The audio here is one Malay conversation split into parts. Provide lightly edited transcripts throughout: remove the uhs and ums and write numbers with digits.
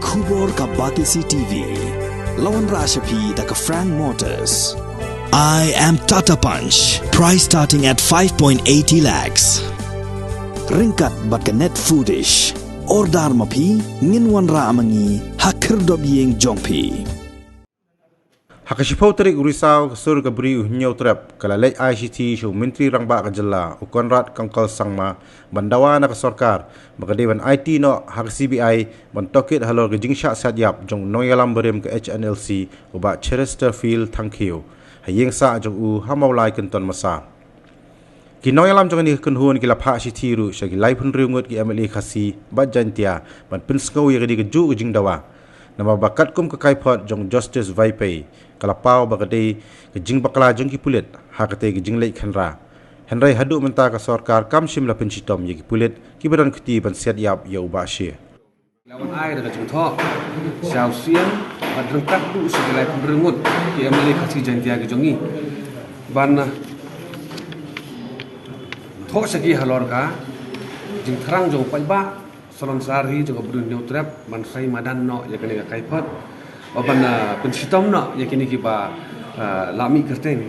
Kubor ka Batisi TV. Lawan Rashapi da ka Frank Motors. I am Tata Punch. Price starting at 5.80 lakhs. Ringkat bat ka net foodish. Ordar mapi nginwan ra amangi hakir dobyeng jongpi. Hakasipau tarik urisau kesur ke beri unyau trap kalalai ICT show menteri rangba kajela ukonrat kangkal sangma bandawa na kesorkar bagadewan IT no hak CBI bantokit halor ke jingsha sadyap jong noyalam berem ke HNLC uba Chesterfield thank you hayeng sa jong u hamaulai kenton masa kinoyalam jong ni kenhun ki lapha ICT ru shagi laipun riungut ki MLA khasi bajantia ban pinsngau ye ke ju jingdawa nama bakat kum ke kaipot jong Justice Vaipai kalapau bagade ke jing bakla jong ki pulit hakate ke jing lai khanra henrai hadu menta ka sarkar kam shimla penchitom ye ki pulit ki badan khti ban set yap ye uba she lawan ai daga jong tho xiao xian badreng tak du segelai penrengut ki amle khasi jantia ke jongi ban tho segi halor ka jing thrang jong pai ba Salon sari juga berdun neutrap mansai madan no ya kini kaipot oban pensitom no ya kini kiba lami kerteng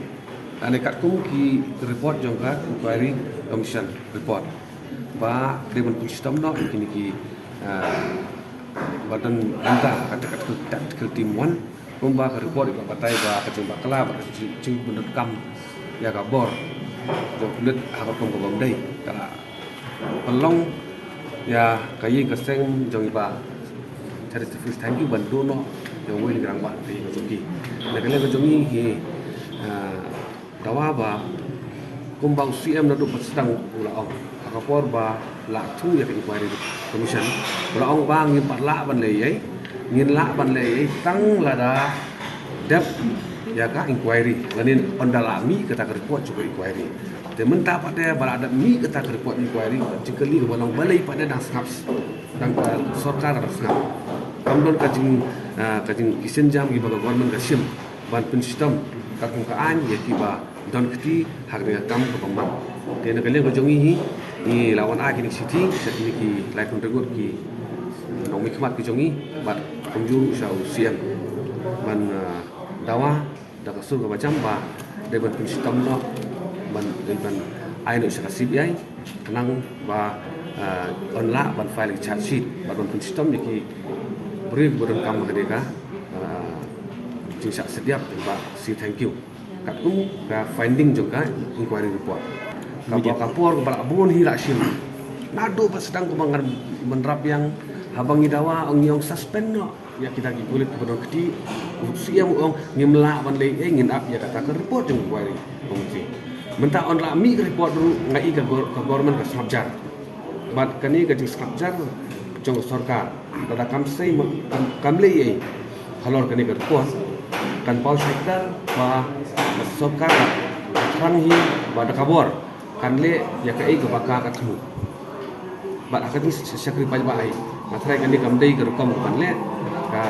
ane kat kum ki report jongka inquiry commission report ba dewan pensitom no ya kini ki badan anta kat timuan kumba ke report ba batai ba kacung bakla ba cing benut kam ya kabor jong kulit hakot kum ko bamdai kala pelong ya kayi keseng jong iba cari service thank you bantu no yang wei ngrang ba ti jogi na kale ko jongi he dawa ba kumbang CM na do sedang ula ong akapor ba la thu ya inquiry commission ula ong ba ngin pat la ban le ai ngin la ban le ai tang la da dep ya ka inquiry lanin ondala mi kata report juga inquiry te menta pada berada mi kata report inquiry cikali balong balai pada dah snaps dan sarkar dah snap kamdon kajing kisen jam gi baga government ka sim ban pun sistem ka kung kaan ya kiba don kti hak dengan kam ko pamam te na kale ko jongi hi ni lawan a kini city sekini ki lai kun regut ki nong mi khmat ki jongi bat kunjuru sau siam ban dawa da kasur ka macam ba deban pun sistem no ban ai no sa CBI kanang ba onla ban file charge sheet ban pun sistem ki brief bodon kam kadeka jingsa setiap ba si thank you kat kum ka finding juga inquiry report kapor kepala abun hi rasim nado ba sedang kumangan menrap yang habang idawa ong yong suspend no ya kita ki kulit bodon keti siam ong ngimla ban le ngin up ya kata report inquiry komisi menta on la mi report dulu ngai ka government ka snapjar bat kani ka jing snapjar jong sarkar tada kam sei kam le ai halor kani ka report kan pau sektor ba sarkar rang hi ba da kabor kan le ya ka ai ka baka ka thu bat akan ni sakri pai ba ai matrai kani kam dei ka rukom kan le ka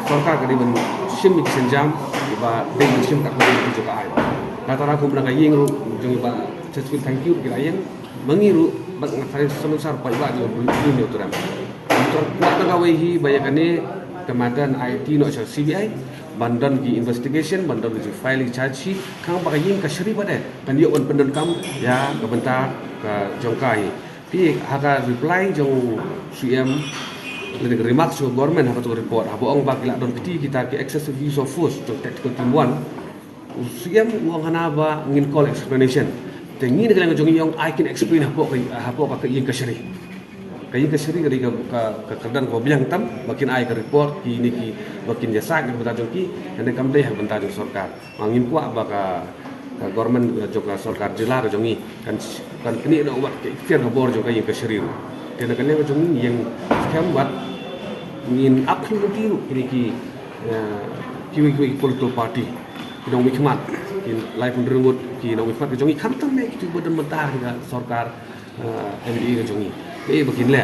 sarkar kani ben sim mi senjam ba dei sim ka ko juga ai Tara ko na kayeng ru jong iba Chesterfield thank you kirayen mangiru bag ngafare samsar pa iba di dunia turam motor kuat na gawai hi bayakane kematan IT no CBI bandan ki investigation bandan ki file charge sheet kang ba kayeng kasri pada kan dia on pendan kam ya kebentar ke jongkai pi haka reply jong CM le remarks to government haka to report habong ba kila don kita ki excessive use of force to tactical team 1 siam uang hanaba ngin call explanation tengi ne kala jongi yang I can explain hapo ka yin kasri kayin kasri kali ka kadan ko biang tam makin ai ka report ki ni ki makin jasa ki bata jongi ane kam dei banta jong sarkar mangin kwa ba ka government joka sarkar jila ka jongi kan kini no wat ke fier ka bor joka yin kasri tena kala jongi yang scam bat ngin up ki kini ki ki political party dong mikmat kin lai pun rengut ki dong mikmat ke jongi khantam me ki bodan mentar ka sarkar MDI ke jongi be bakin le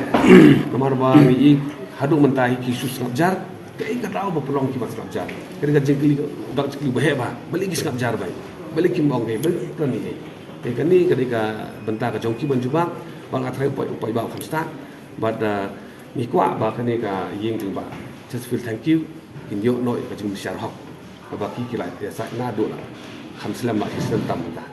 kamar ba ni hadu mentahi ki sus ngabjar ke ka tahu ba pelong ki mas ngabjar ke ga jengli dak jengli bahe ba balik ki ngabjar bai balik ki mong ke balik kan ni ke kan ni ketika bentar ke jongi ban jubak bang athai upai ba khamsta but mi kwa ba ka ne ka ying jing ba just feel thank you in yo noi ka jum share hok ba ki ki lai ya sa na do la kham slam ma islam tam da